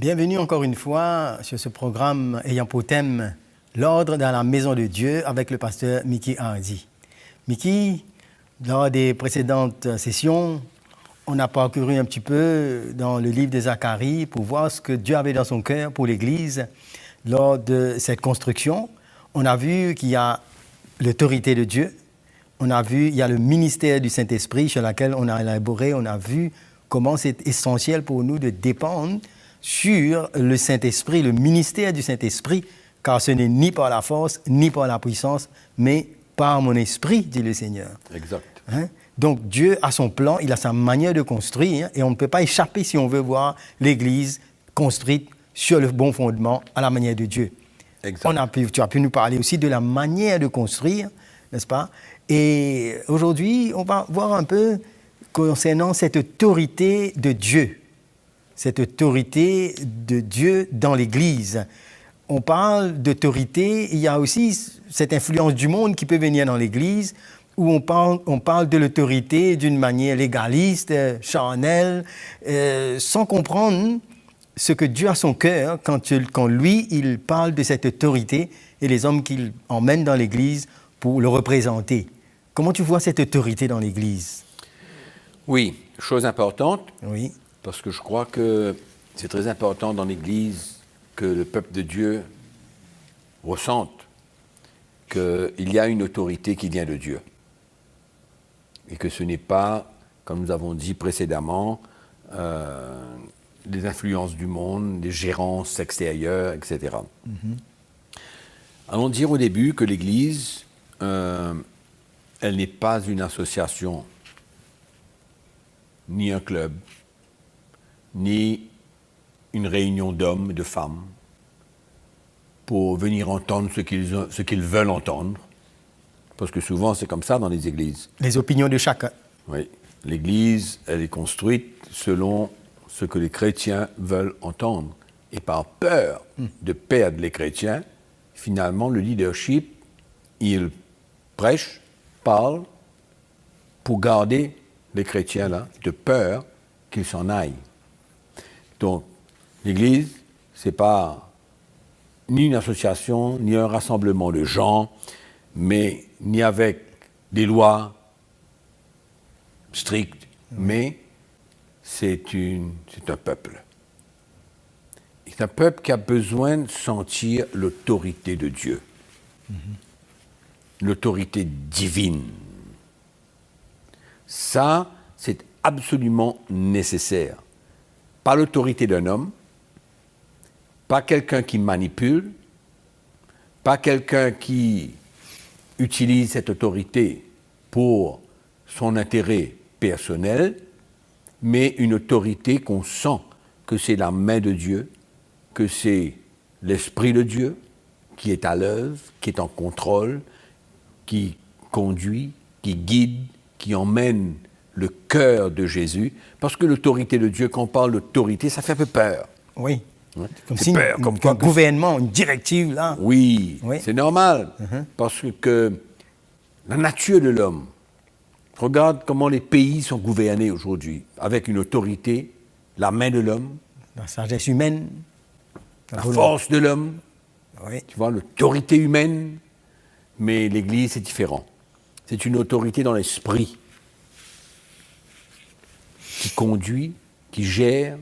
Bienvenue encore une fois sur ce programme ayant pour thème l'ordre dans la maison de Dieu avec le pasteur Mickey Hardy. Mickey, lors des précédentes sessions, on a parcouru un petit peu dans le livre de Zacharie pour voir ce que Dieu avait dans son cœur pour l'Église lors de cette construction. On a vu qu'il y a l'autorité de Dieu. On a vu qu'il y a le ministère du Saint-Esprit sur lequel on a élaboré. On a vu comment c'est essentiel pour nous de dépendre sur le Saint-Esprit, le ministère du Saint-Esprit, car ce n'est ni par la force, ni par la puissance, mais par mon esprit, dit le Seigneur. Exact. Donc Dieu a son plan, il a sa manière de construire, et on ne peut pas échapper si on veut voir l'Église construite sur le bon fondement, à la manière de Dieu. Exact. Tu as pu nous parler aussi de la manière de construire, n'est-ce pas? Et aujourd'hui, on va voir un peu concernant cette autorité de Dieu. Cette autorité de Dieu dans l'Église. On parle d'autorité, il y a aussi cette influence du monde qui peut venir dans l'Église, où on parle de l'autorité d'une manière légaliste, charnelle, sans comprendre ce que Dieu a son cœur quand lui, il parle de cette autorité et les hommes qu'il emmène dans l'Église pour le représenter. Comment tu vois cette autorité dans l'Église? Oui, chose importante. Oui. Parce que je crois que c'est très important dans l'Église que le peuple de Dieu ressente qu'il y a une autorité qui vient de Dieu. Et que ce n'est pas, comme nous avons dit précédemment, des influences du monde, des gérances extérieures, etc. Mm-hmm. Allons dire au début que l'Église, elle n'est pas une association, ni un club, ni une réunion d'hommes et de femmes pour venir entendre ce qu'ils veulent entendre. Parce que souvent, c'est comme ça dans les églises. Les opinions de chacun. Oui. L'église, elle est construite selon ce que les chrétiens veulent entendre. Et par peur de perdre les chrétiens, finalement, le leadership, il prêche, parle, pour garder les chrétiens là, de peur qu'ils s'en aillent. Donc, l'Église, ce n'est pas ni une association, ni un rassemblement de gens, mais ni avec des lois strictes, mais c'est un peuple. C'est un peuple qui a besoin de sentir l'autorité de Dieu, l'autorité divine. Ça, c'est absolument nécessaire. Pas l'autorité d'un homme, pas quelqu'un qui manipule, pas quelqu'un qui utilise cette autorité pour son intérêt personnel, mais une autorité qu'on sent que c'est la main de Dieu, que c'est l'Esprit de Dieu qui est à l'œuvre, qui est en contrôle, qui conduit, qui guide, qui emmène le cœur de Jésus, parce que l'autorité de Dieu, quand on parle d'autorité, ça fait un peu peur. Oui. Ouais. Comme si un gouvernement, une directive, là. Oui, c'est normal, parce que la nature de l'homme, regarde comment les pays sont gouvernés aujourd'hui, avec une autorité, la main de l'homme, la sagesse humaine, la force de l'homme, tu vois, l'autorité humaine, mais l'Église, c'est différent. C'est une autorité dans l'esprit, qui conduit, qui gère.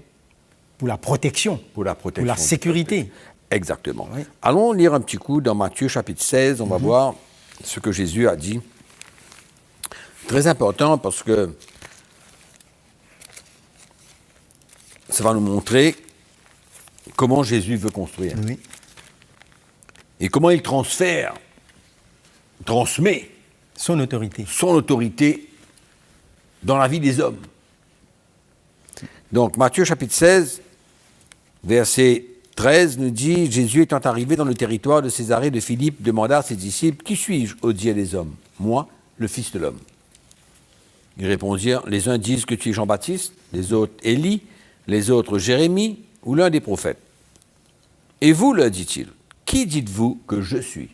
Pour la protection. Pour la protection. Pour la sécurité. Exactement. Oui. Allons lire un petit coup dans Matthieu chapitre 16, on va voir ce que Jésus a dit. Très important parce que ça va nous montrer comment Jésus veut construire. Oui. Et comment il transmet son autorité dans la vie des hommes. Donc, Matthieu chapitre 16, verset 13 nous dit « Jésus étant arrivé dans le territoire de Césarée de Philippe, demanda à ses disciples « Qui suis-je aux yeux des hommes? Moi, le Fils de l'homme. » Ils répondirent « Les uns disent que tu es Jean-Baptiste, les autres Élie, les autres Jérémie ou l'un des prophètes. » Et vous, leur dit-il, « Qui dites-vous que je suis ?»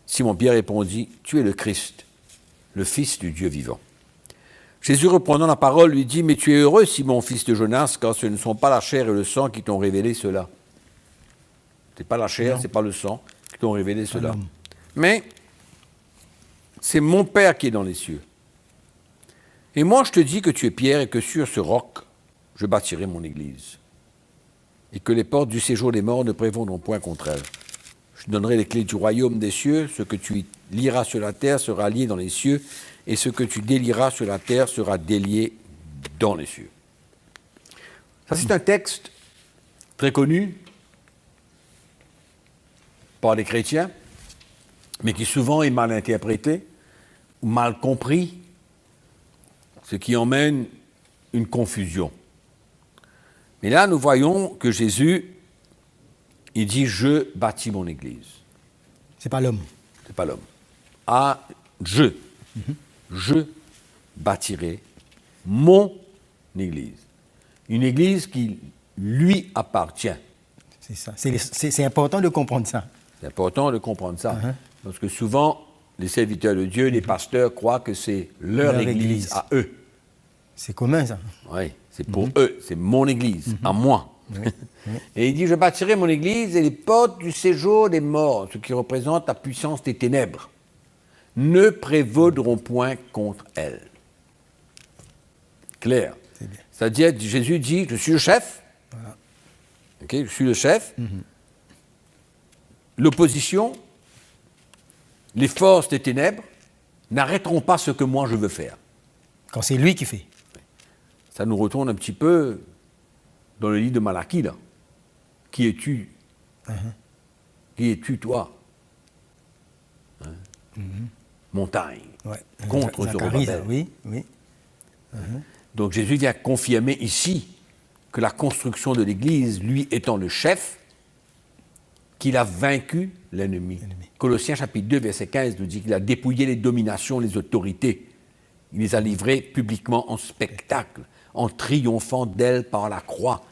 Simon-Pierre répondit « Tu es le Christ, le Fils du Dieu vivant. » Jésus, reprenant la parole, lui dit, « Mais tu es heureux, Simon, fils de Jonas, car ce ne sont pas la chair et le sang qui t'ont révélé cela. » Ce n'est pas la chair, ce n'est pas le sang qui t'ont révélé cela. Mais c'est mon Père qui est dans les cieux. Et moi, je te dis que tu es Pierre et que sur ce roc, je bâtirai mon église. Et que les portes du séjour des morts ne prévaudront point contre elle. Je donnerai les clés du royaume des cieux. Ce que tu lieras sur la terre sera lié dans les cieux, et ce que tu délieras sur la terre sera délié dans les cieux. Ça, c'est un texte très connu par les chrétiens, mais qui souvent est mal interprété ou mal compris, ce qui emmène une confusion. Mais là, nous voyons que Jésus, il dit « Je bâtis mon église ». C'est pas l'homme. C'est pas l'homme. Ah, je bâtirai mon église. Une église qui lui appartient. C'est ça. C'est important de comprendre ça. C'est important de comprendre ça. Parce que souvent, les serviteurs de Dieu, les pasteurs croient que c'est leur église à eux. C'est commun, ça. Oui, c'est pour eux, c'est mon église, à moi. Oui. Et il dit, je bâtirai mon église et les portes du séjour des morts, ce qui représente la puissance des ténèbres, ne prévaudront point contre elle. Clair. C'est-à-dire, Jésus dit, je suis le chef. Voilà. Okay, je suis le chef. L'opposition, les forces des ténèbres n'arrêteront pas ce que moi je veux faire. Quand c'est lui qui fait. Ça nous retourne un petit peu dans le livre de Malachie, là. Qui es-tu? Qui es-tu, toi? Montagne. Ouais. Contre Zorobabel. Oui, oui. Donc Jésus vient confirmer ici que la construction de l'Église, lui étant le chef, qu'il a vaincu l'ennemi. Colossiens chapitre 2, verset 15 nous dit qu'il a dépouillé les dominations, les autorités. Il les a livrées publiquement en spectacle, en triomphant d'elles par la croix.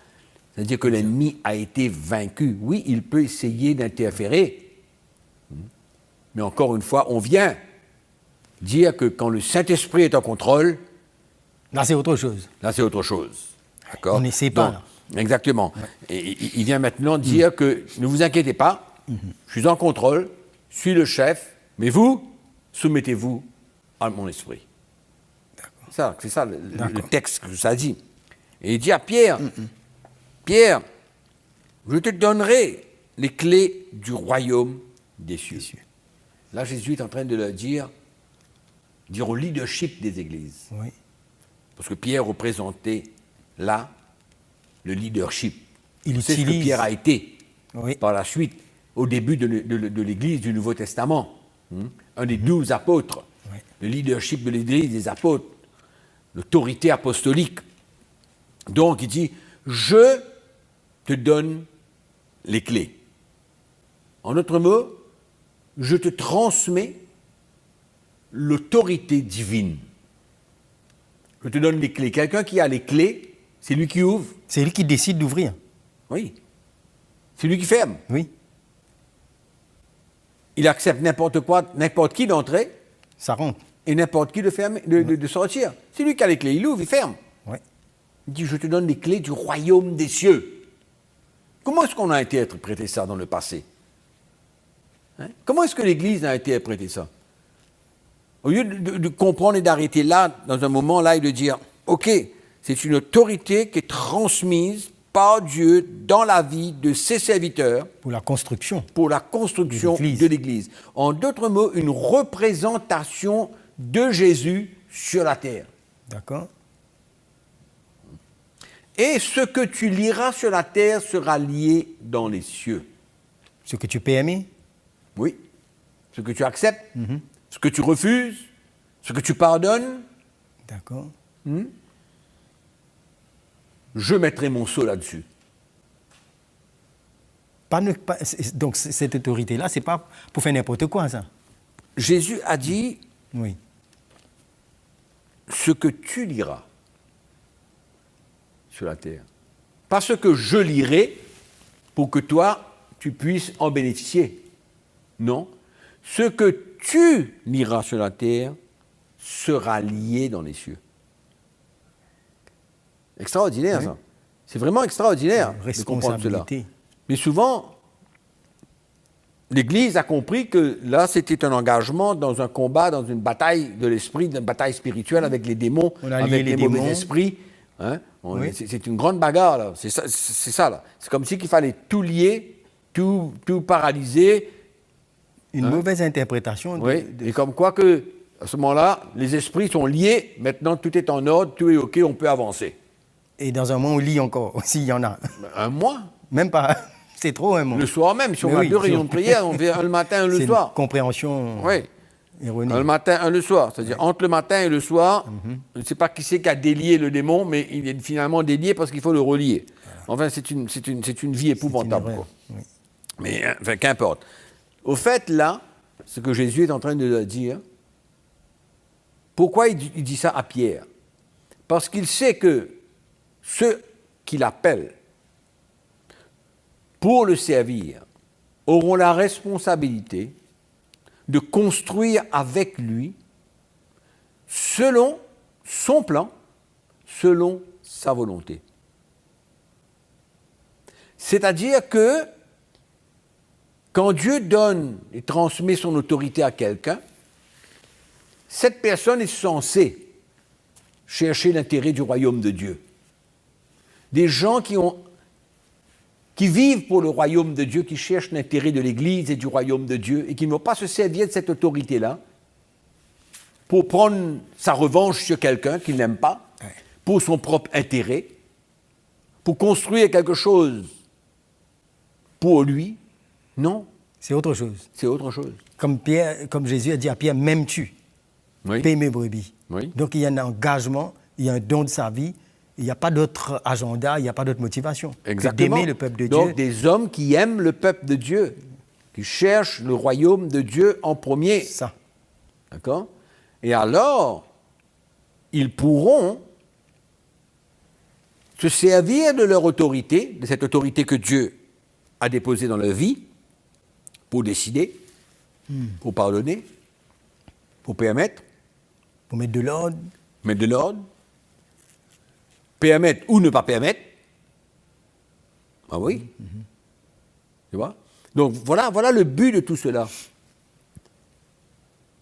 C'est-à-dire que l'ennemi a été vaincu. Oui, il peut essayer d'interférer, mais encore une fois, on vient dire que quand le Saint-Esprit est en contrôle... Là, c'est autre chose. Là, c'est autre chose. D'accord? On n'essaie pas. Donc, exactement. Ouais. Et il vient maintenant dire que ne vous inquiétez pas, je suis en contrôle, je suis le chef, mais vous, soumettez-vous à mon esprit. C'est ça le texte que ça dit. Et il dit à Pierre, Pierre, je te donnerai les clés du royaume des cieux. Là, Jésus est en train de leur dire au leadership des églises. Oui. Parce que Pierre représentait là le leadership. C'est ce que Pierre a été par la suite, au début de l'Église du Nouveau Testament. Un des 12 apôtres. Oui. Le leadership de l'Église des apôtres. L'autorité apostolique. Donc il dit, je te donne les clés. En d'autres mots, je te transmets l'autorité divine. Je te donne les clés. Quelqu'un qui a les clés, c'est lui qui ouvre. C'est lui qui décide d'ouvrir. Oui. C'est lui qui ferme. Oui. Il accepte n'importe quoi, n'importe qui d'entrer. Ça rentre. Et n'importe qui de fermer, de sortir. C'est lui qui a les clés. Il ouvre, il ferme. Oui. Il dit, je te donne les clés du royaume des cieux. Comment est-ce qu'on a interprété ça dans le passé? Comment est-ce que l'Église a interprété ça? Au lieu de comprendre et d'arrêter là, dans un moment là, et de dire, ok, c'est une autorité qui est transmise par Dieu dans la vie de ses serviteurs. Pour la construction. Pour la construction de l'Église. En d'autres mots, une représentation de Jésus sur la terre. D'accord. Et ce que tu liras sur la terre sera lié dans les cieux. Ce que tu permets? Oui. Ce que tu acceptes, ce que tu refuses, ce que tu pardonnes. D'accord. Je mettrai mon sceau là-dessus. Donc cette autorité-là, c'est pas pour faire n'importe quoi, ça. Jésus a dit, oui, ce que tu liras sur la terre. Pas ce que je lirai pour que toi, tu puisses en bénéficier. Non. Ce que tu liras sur la terre sera lié dans les cieux. Extraordinaire, Oui. ça. C'est vraiment extraordinaire de comprendre cela. Responsabilité. Mais souvent, l'Église a compris que là, c'était un engagement dans un combat, dans une bataille de l'esprit, une bataille spirituelle avec les démons, On a lié avec les les mauvais démons. esprits. Hein? Oui. C'est une grande bagarre, là. C'est ça, là. C'est comme si qu'il fallait tout lier, tout paralyser. Une mauvaise interprétation. Oui. Et comme quoi que, à ce moment-là, les esprits sont liés. Maintenant, tout est en ordre, tout est OK, on peut avancer. Et dans un mois, on lit encore, s'il y en a. Un mois. Même pas. C'est trop un mois. Le soir même, si on Mais a oui, deux réunions de prière, on fait un le matin, un le C'est soir. une compréhension Oui. erronée. Un le matin, un le soir. C'est-à-dire, entre le matin et le soir, je ne sais pas qui c'est qui a délié le démon, mais il est finalement délié parce qu'il faut le relier. Enfin, c'est une vie épouvantable. C'est une Quoi. erreur, oui. Mais, enfin, qu'importe. Au fait, là, ce que Jésus est en train de leur dire, pourquoi il dit ça à Pierre? Parce qu'il sait que ceux qu'il appelle pour le servir auront la responsabilité de construire avec lui selon son plan, selon sa volonté. C'est-à-dire que quand Dieu donne et transmet son autorité à quelqu'un, cette personne est censée chercher l'intérêt du royaume de Dieu. Des gens qui vivent pour le royaume de Dieu, qui cherchent l'intérêt de l'Église et du royaume de Dieu, et qui ne vont pas se servir de cette autorité-là pour prendre sa revanche sur quelqu'un qu'il n'aime pas, pour son propre intérêt, pour construire quelque chose pour lui. Non, C'est autre chose. c'est autre chose. Comme Jésus a dit à Pierre, m'aimes-tu? Oui. Paye mes brebis. Oui. Donc il y a un engagement, il y a un don de sa vie, il n'y a pas d'autre agenda, il n'y a pas d'autre motivation Exactement. que d'aimer le peuple de Donc, Dieu. des hommes qui aiment le peuple de Dieu, qui cherchent le royaume de Dieu en premier. Ça. D'accord? Et alors, ils pourront se servir de leur autorité, de cette autorité que Dieu a déposée dans leur vie, pour décider, pour pardonner, pour permettre, Pour mettre de l'ordre. mettre de l'ordre, permettre ou ne pas permettre. Ah oui? Tu vois? Donc voilà le but de tout cela.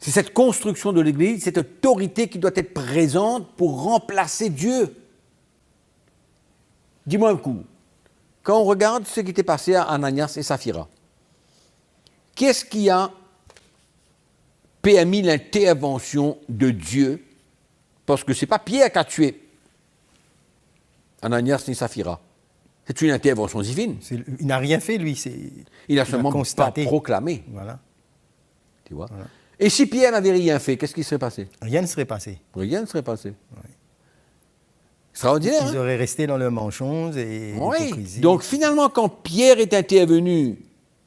C'est cette construction de l'Église, cette autorité qui doit être présente pour remplacer Dieu. Dis-moi un coup, quand on regarde ce qui était passé à Ananias et Saphira, qu'est-ce qui a permis l'intervention de Dieu? Parce que ce n'est pas Pierre qui a tué Ananias et Saphira. C'est une intervention divine. Il n'a rien fait, lui. Il a seulement pas constaté. proclamé. Voilà. Tu vois? Et si Pierre n'avait rien fait, qu'est-ce qui serait passé? Rien ne serait passé. Rien ne serait passé. Extraordinaire, Ils hein? auraient resté dans leur mensonge et Oui. l'hypocrisie. Donc finalement, quand Pierre est intervenu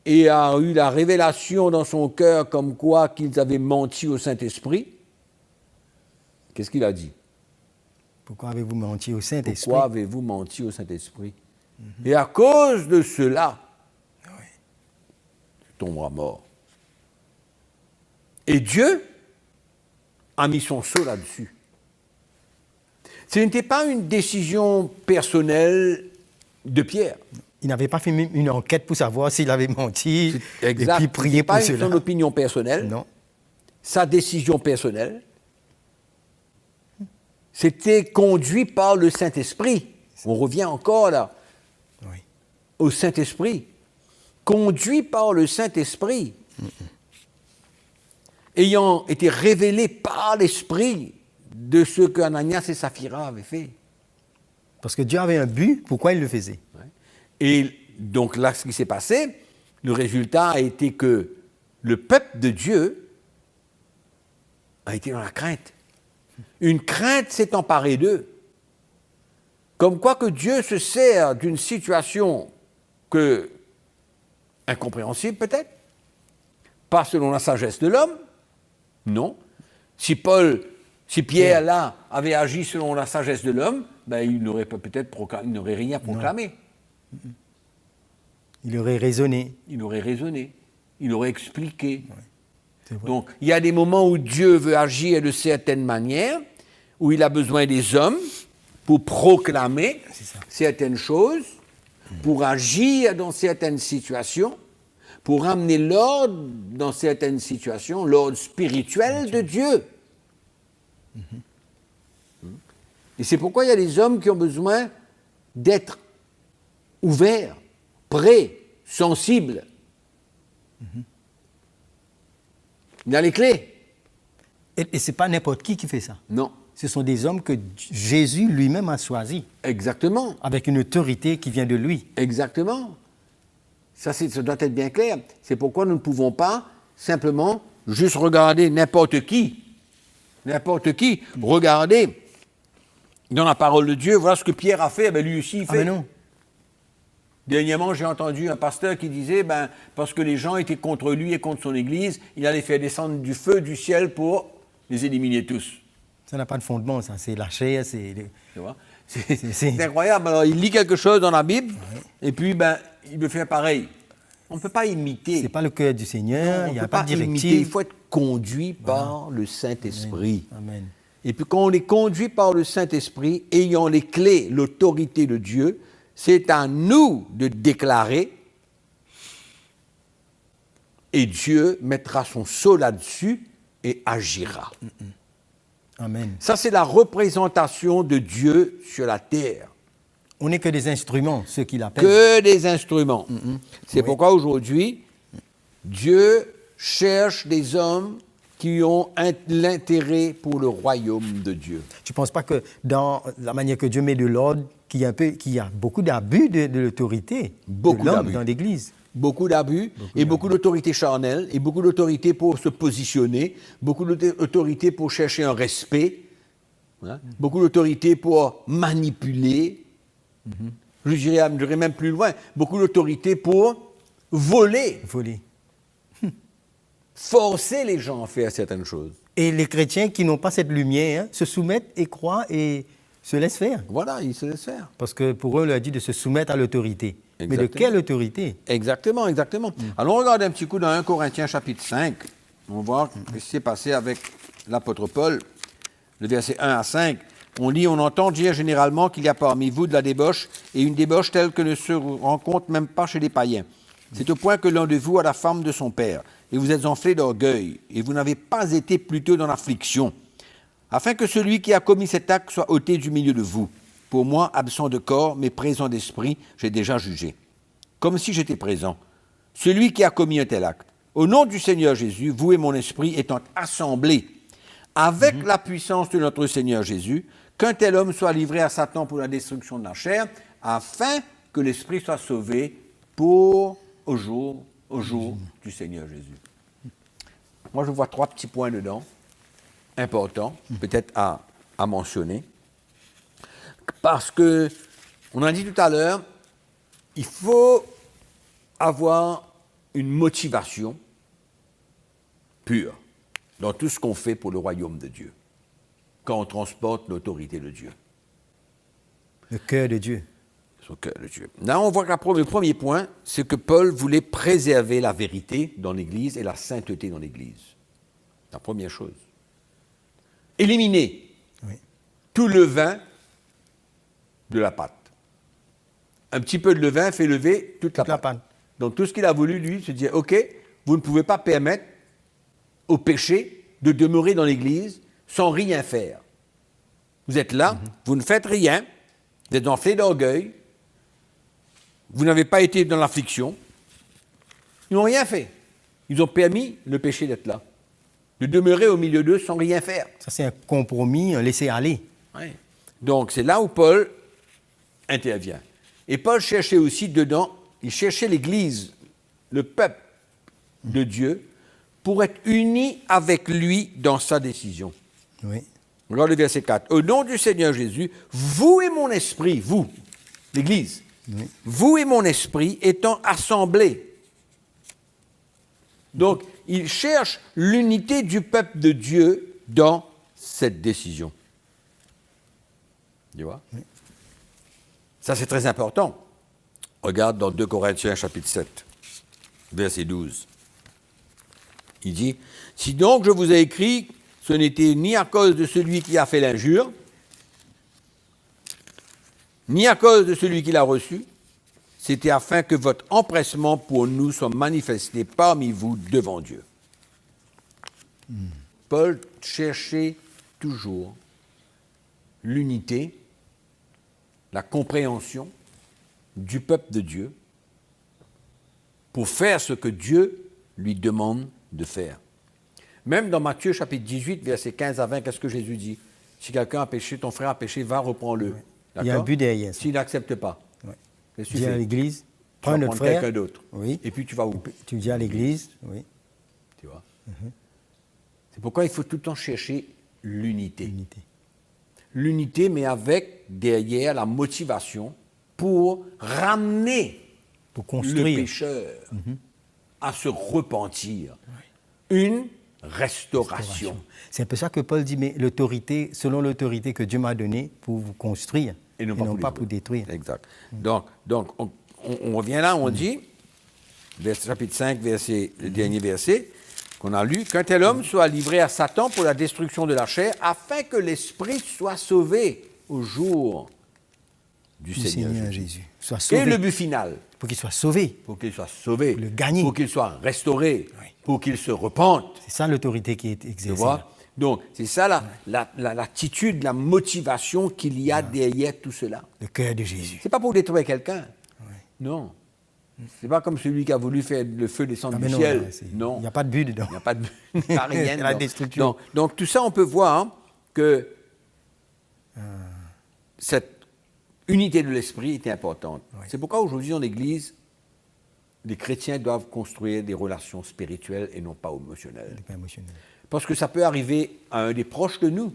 et a eu la révélation dans son cœur comme quoi qu'ils avaient menti au Saint-Esprit, qu'est-ce qu'il a dit? Pourquoi avez-vous menti au Saint-Esprit? Pourquoi avez-vous menti au Saint-Esprit? Et à cause de cela, tu tomberas mort. Et Dieu a mis son sceau là-dessus. Ce n'était pas une décision personnelle de Pierre. Il n'avait pas fait une enquête pour savoir s'il avait menti Exact. et puis prier C'est pour pas cela. son opinion personnelle, Non. sa décision personnelle. C'était conduit par le Saint-Esprit. On revient encore là, Oui. au Saint-Esprit. Conduit par le Saint-Esprit. Ayant été révélé par l'Esprit de ce que Ananias et Saphira avaient fait. Parce que Dieu avait un but, pourquoi il le faisait? Et donc là, ce qui s'est passé, le résultat a été que le peuple de Dieu a été dans la crainte. Une crainte s'est emparée d'eux. Comme quoi que Dieu se sert d'une situation incompréhensible peut-être, pas selon la sagesse de l'homme, non. Si Pierre là avait agi selon la sagesse de l'homme, ben, il n'aurait rien proclamé. Il aurait raisonné. Il aurait raisonné, il aurait expliqué. C'est vrai. Donc, il y a des moments où Dieu veut agir de certaines manières, où il a besoin des hommes pour proclamer C'est ça. certaines choses, pour agir dans certaines situations, pour amener l'ordre dans certaines situations, l'ordre spirituel de Dieu. Et c'est pourquoi il y a des hommes qui ont besoin d'être ouverts, prêts, sensibles. Il y a les clés. Et ce n'est pas n'importe qui fait ça. Non, Ce sont des hommes que Jésus lui-même a choisis, exactement. avec une autorité qui vient de lui. Exactement. Ça doit être bien clair. C'est pourquoi nous ne pouvons pas simplement juste regarder n'importe qui. N'importe qui. Regardez dans la parole de Dieu, voilà ce que Pierre a fait, ben lui aussi il fait. Ah mais non. Dernièrement, j'ai entendu un pasteur qui disait, parce que les gens étaient contre lui et contre son Église, il allait faire descendre du feu du ciel pour les éliminer tous. Ça n'a pas de fondement, ça. C'est la chair, c'est... Tu vois? C'est- C'est incroyable. Alors, il lit quelque chose dans la Bible, et puis il veut faire pareil. On ne peut pas imiter. C'est pas le cœur du Seigneur, On il n'y ne a peut pas de imiter. Il directive. faut être conduit par le Saint-Esprit. Amen. Et puis quand on est conduit par le Saint-Esprit, ayant les clés, l'autorité de Dieu, c'est à nous de déclarer, et Dieu mettra son sceau là-dessus et agira. Amen. Ça, c'est la représentation de Dieu sur la terre. On n'est que des instruments, ceux qui l'appellent. Que des instruments. C'est Oui. pourquoi aujourd'hui, Dieu cherche des hommes qui ont l'intérêt pour le royaume de Dieu. Tu ne penses pas que dans la manière que Dieu met de l'ordre, qu'il y a beaucoup d'abus de l'autorité Beaucoup de l'homme d'abus. dans l'Église? Beaucoup d'abus et beaucoup d'autorité charnelle et beaucoup d'autorité pour se positionner, beaucoup d'autorité pour chercher un respect, hein, beaucoup d'autorité pour manipuler, je dirais même plus loin, beaucoup d'autorité pour voler, Voler. forcer les gens à faire certaines choses. Et les chrétiens qui n'ont pas cette lumière se soumettent et croient et se laissent faire. Voilà, ils se laissent faire. Parce que pour eux, on leur a dit de se soumettre à l'autorité. Mais de Exactement. quelle autorité? Exactement, exactement. Allons regarder un petit coup dans 1 Corinthiens chapitre 5. On va voir ce qui s'est passé avec l'apôtre Paul. Le verset 1 à 5. On lit, on entend dire généralement qu'il y a parmi vous de la débauche, et une débauche telle que ne se rencontre même pas chez les païens. C'est au point que l'un de vous a la femme de son père, et vous êtes enflés d'orgueil, et vous n'avez pas été plutôt dans l'affliction, afin que celui qui a commis cet acte soit ôté du milieu de vous. Pour moi, absent de corps, mais présent d'esprit, j'ai déjà jugé. Comme si j'étais présent. Celui qui a commis un tel acte, au nom du Seigneur Jésus, vous et mon esprit étant assemblés, avec la puissance de notre Seigneur Jésus, qu'un tel homme soit livré à Satan pour la destruction de la chair, afin que l'esprit soit sauvé au jour du Seigneur Jésus. Moi, je vois 3 petits points dedans, importants, peut-être à mentionner. Parce que, on a dit tout à l'heure, il faut avoir une motivation pure dans tout ce qu'on fait pour le royaume de Dieu, quand on transporte l'autorité de Dieu, Le cœur de Dieu. son cœur de Dieu. Là, on voit que le premier point, c'est que Paul voulait préserver la vérité dans l'Église et la sainteté dans l'Église. La première chose. Éliminer Oui. tout levain de la pâte. Un petit peu de levain fait lever toute la Toute la pâte. pâte. Donc tout ce qu'il a voulu, lui, se dire, OK, vous ne pouvez pas permettre au péché de demeurer dans l'Église sans rien faire. Vous êtes là, vous ne faites rien, vous êtes enflés d'orgueil, vous n'avez pas été dans l'affliction, ils n'ont rien fait. Ils ont permis le péché d'être là, de demeurer au milieu d'eux sans rien faire. Ça, c'est un compromis, un laisser-aller. Ouais. Donc c'est là où Paul intervient. Et Paul cherchait aussi dedans, il cherchait l'Église, le peuple de Dieu, pour être unis avec lui dans sa décision. Oui. Regarde le verset 4. Au nom du Seigneur Jésus, vous et mon esprit, vous, l'Église, Oui. vous et mon esprit étant assemblés. Donc, il cherche l'unité du peuple de Dieu dans cette décision. Tu vois? Ça, c'est très important. Regarde dans 2 Corinthiens, chapitre 7, verset 12. Il dit, « Si donc je vous ai écrit, ce n'était ni à cause de celui qui a fait l'injure, ni à cause de celui qui l'a reçu. C'était afin que votre empressement pour nous soit manifesté parmi vous devant Dieu. Paul cherchait toujours l'unité, la compréhension du peuple de Dieu pour faire ce que Dieu lui demande de faire. Même dans Matthieu chapitre 18, versets 15 à 20, qu'est-ce que Jésus dit? Si quelqu'un a péché, ton frère a péché, va, reprends-le. Ouais. Il y a un but derrière ça. S'il n'accepte pas, Ouais. qu'est-ce que tu Dis à fais? l'église, Tu prends vas notre prendre frère. quelqu'un d'autre. Oui. Et puis tu vas où? Tu dis à l'église, oui, Tu vois? C'est pourquoi il faut tout le temps chercher l'unité. unité. L'unité, mais avec derrière la motivation pour ramener Pour le construire. pécheur à se repentir. Une restauration. C'est un peu ça que Paul dit, mais l'autorité, selon l'autorité que Dieu m'a donnée pour vous construire Et non pas pour détruire. Exact. Donc on revient là, on dit, chapitre 5, le dernier verset qu'on a lu, qu'un tel homme soit livré à Satan pour la destruction de la chair, afin que l'esprit soit sauvé au jour du Du Seigneur Seigneur Jésus. Jésus. Soit Quel est sauvé. le but final? Pour qu'il soit sauvé. Pour qu'il soit sauvé, Pour le gagner. pour qu'il soit restauré, Oui. pour qu'il se repente. C'est ça l'autorité qui est Tu exercée. vois? Donc, c'est ça l'attitude, la motivation qu'il y a derrière tout cela. Le cœur de Jésus. C'est pas pour détruire quelqu'un. Non. C'est pas comme celui qui a voulu faire le feu descendre Ah, mais du non, ciel. là, Non. Il n'y a pas de but dedans. Il n'y a pas de pas rien. C'est la non. destruction. Donc, tout ça, on peut voir que cette unité de l'esprit était importante. Oui. C'est pourquoi aujourd'hui, dans l'Église, les chrétiens doivent construire des relations spirituelles et non pas émotionnelles. C'est pas émotionnel. Parce que ça peut arriver à un des proches de nous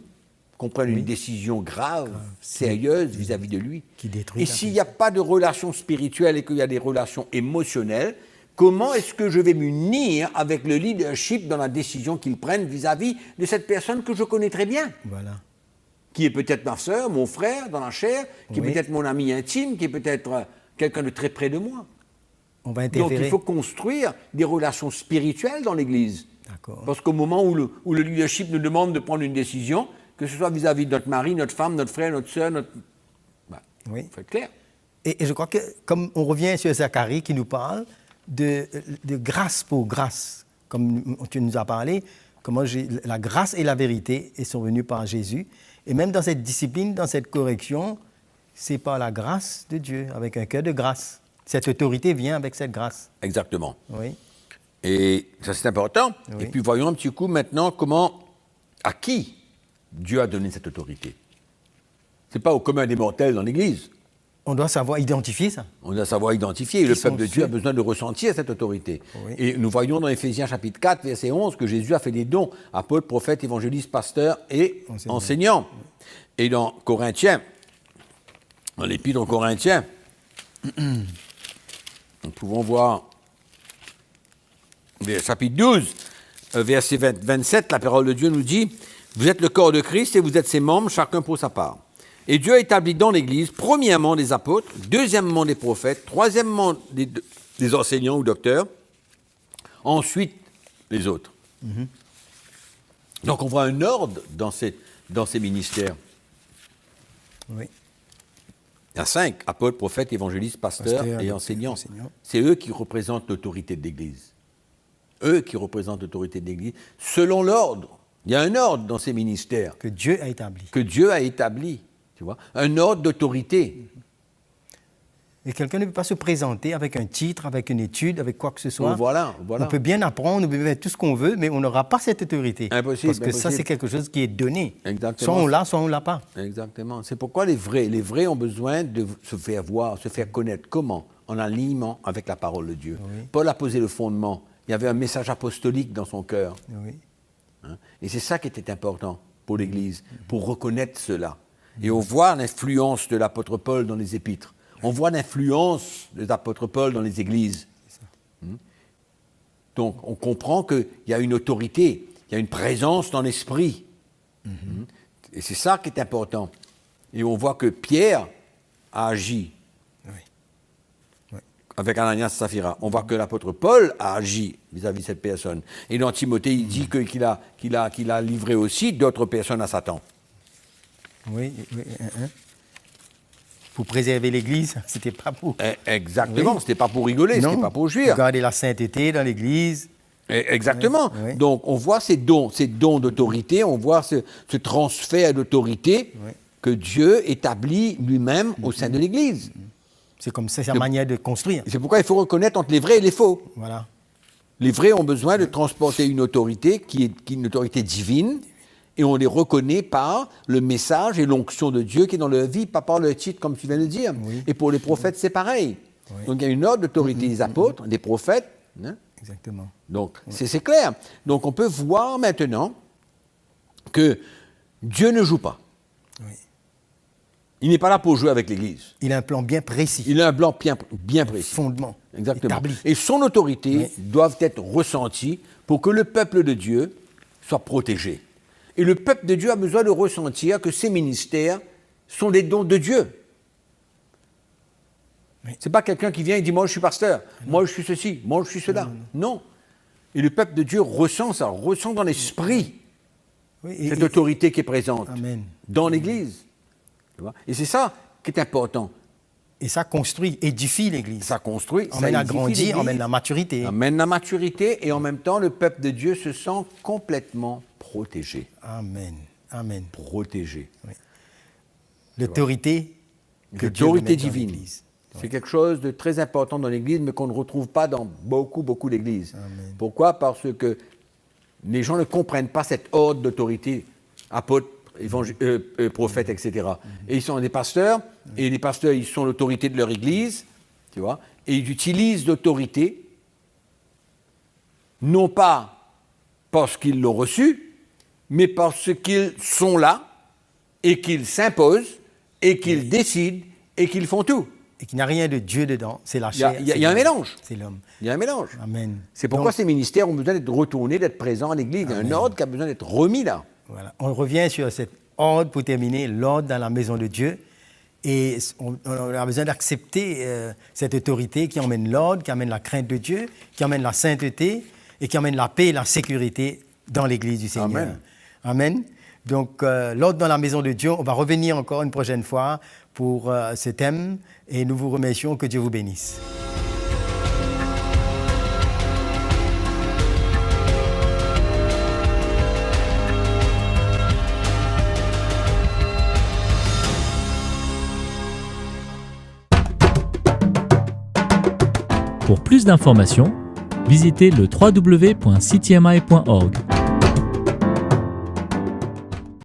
qu'on prenne une décision grave, sérieuse vis-à-vis de lui. Qui détruit Et la s'il n'y a pas de relation spirituelle et qu'il y a des relations émotionnelles, comment est-ce que je vais m'unir avec le leadership dans la décision qu'il prenne vis-à-vis de cette personne que je connais très bien, Voilà. qui est peut-être ma soeur, mon frère dans la chair, qui Oui. est peut-être mon ami intime, qui est peut-être quelqu'un de très près de moi. On va Donc interférer. il faut construire des relations spirituelles dans l'Église. D'accord. Parce qu'au moment où le leadership nous demande de prendre une décision, que ce soit vis-à-vis de notre mari, notre femme, notre frère, notre soeur, Oui. il faut être clair. Et je crois que, comme on revient sur Zacharie qui nous parle de grâce pour grâce, comme tu nous as parlé, comment la grâce et la vérité sont venues par Jésus. Et même dans cette discipline, dans cette correction, c'est par la grâce de Dieu, avec un cœur de grâce. Cette autorité vient avec cette grâce. Exactement. Oui. Et ça, c'est important. Oui. Et puis, voyons un petit coup maintenant à qui Dieu a donné cette autorité. Ce n'est pas au commun des mortels dans l'Église. On doit savoir identifier ça. On doit savoir identifier. Et le sont peuple de Dieu a ceux- besoin de ressentir cette autorité. Oui. Et nous voyons dans Éphésiens chapitre 4, verset 11, que Jésus a fait des dons, apôtres, prophètes, évangélistes, pasteurs et enseignants. Et dans Corinthiens, dans l'épître aux Corinthiens, nous pouvons voir chapitre 12, verset 27, la parole de Dieu nous dit « Vous êtes le corps de Christ et vous êtes ses membres, chacun pour sa part. Et Dieu a établi dans l'Église, premièrement des apôtres, deuxièmement des prophètes, troisièmement des enseignants ou docteurs, ensuite les autres. Donc on voit un ordre dans ces ministères. Oui. Il y a 5, apôtres, prophètes, évangélistes, pasteurs Pasteurs, et enseignants. enseignants. C'est eux qui représentent l'autorité de l'Église. Eux qui représentent l'autorité de l'Église, selon l'ordre. Il y a un ordre dans ces ministères Que Dieu a établi. que Dieu a établi, tu vois, un ordre d'autorité. Et quelqu'un ne peut pas se présenter avec un titre, avec une étude, avec quoi que ce soit. Voilà. On peut bien apprendre, on peut faire tout ce qu'on veut, mais on n'aura pas cette autorité. Impossible, Parce que ça, impossible. c'est quelque chose qui est donné. Exactement. Soit on l'a, soit on ne l'a pas. Exactement. C'est pourquoi les vrais ont besoin de se faire voir, se faire connaître. Comment? En alignement avec la parole de Dieu. Oui. Paul a posé le fondement. Il y avait un message apostolique dans son cœur. Oui. Hein. Et c'est ça qui était important pour l'Église, pour reconnaître cela. Et on voit l'influence de l'apôtre Paul dans les épîtres. On voit l'influence de l'apôtre Paul dans les églises. Donc on comprend qu'il y a une autorité, il y a une présence dans l'esprit. Et c'est ça qui est important. Et on voit que Pierre a agi Oui. avec Ananias et Saphira. On voit que l'apôtre Paul a agi vis-à-vis de cette personne. Et dans Timothée, il dit qu'il a livré aussi d'autres personnes à Satan. Oui. pour préserver l'Église, c'était pas pour... Exactement, Oui. c'était pas pour rigoler, Non, c'était pas pour jouir. garder la sainteté dans l'Église. Exactement. Oui. Donc on voit ces dons d'autorité, on voit ce transfert d'autorité Oui. que Dieu établit lui-même au sein de l'Église. C'est comme ça, c'est la manière de construire. C'est pourquoi il faut reconnaître entre les vrais et les faux. Voilà. Les vrais ont besoin de transporter une autorité qui est une autorité divine, et on les reconnaît par le message et l'onction de Dieu qui est dans leur vie, pas par le titre, comme tu viens de dire. Oui. Et pour les prophètes, c'est pareil. Oui. Donc il y a une ordre d'autorité des apôtres, des prophètes. Hein. Exactement. Donc c'est clair. Donc on peut voir maintenant que Dieu ne joue pas. Oui. Il n'est pas là pour jouer avec l'Église. Il a un plan bien précis. Il a un plan bien précis. Fondement. Exactement. Établi. Et son autorité Oui. doit être ressentie pour que le peuple de Dieu soit protégé. Et le peuple de Dieu a besoin de ressentir que ces ministères sont des dons de Dieu. Oui. Ce n'est pas quelqu'un qui vient et dit « moi je suis pasteur, moi je suis ceci, moi je suis cela ». Non. Et le peuple de Dieu ressent ça, ressent dans l'esprit Oui, cette autorité qui est présente Amen. dans l'Église. Tu vois. Et c'est ça qui est important. Et ça construit, édifie l'Église. Ça construit, ça Emmène à édifie grandir, l'Église, emmène la maturité. amène la maturité, et en même temps, le peuple de Dieu se sent complètement protégé. Amen. Amen. Protégé. L'autorité que Dieu L'autorité met dans divine. l'Église. C'est quelque chose de très important dans l'Église, mais qu'on ne retrouve pas dans beaucoup d'églises. Amen. Pourquoi? Parce que les gens ne comprennent pas cette ordre d'autorité, apôtres, prophètes, etc. Et ils sont des pasteurs, et les pasteurs, ils sont l'autorité de leur Église, tu vois, et ils utilisent l'autorité, non pas parce qu'ils l'ont reçue, mais parce qu'ils sont là, et qu'ils s'imposent, et qu'ils décident, et qu'ils font tout. Et qu'il n'y a rien de Dieu dedans, c'est la Il y a- chair. il y a c'est un l'homme. mélange. C'est l'homme. Il y a un mélange. Amen. C'est pourquoi Donc, ces ministères ont besoin d'être retournés, d'être présents à l'Église. Il y a un ordre qui a besoin d'être remis là. voilà. On revient sur cet ordre pour terminer, l'ordre dans la maison de Dieu. Et on a besoin d'accepter cette autorité qui emmène l'ordre, qui amène la crainte de Dieu, qui amène la sainteté et qui amène la paix et la sécurité dans l'Église du Seigneur. Amen. Amen. Donc, l'ordre dans la maison de Dieu, on va revenir encore une prochaine fois pour ce thème et nous vous remercions. Que Dieu vous bénisse. Pour plus d'informations, visitez le www.ctmi.org.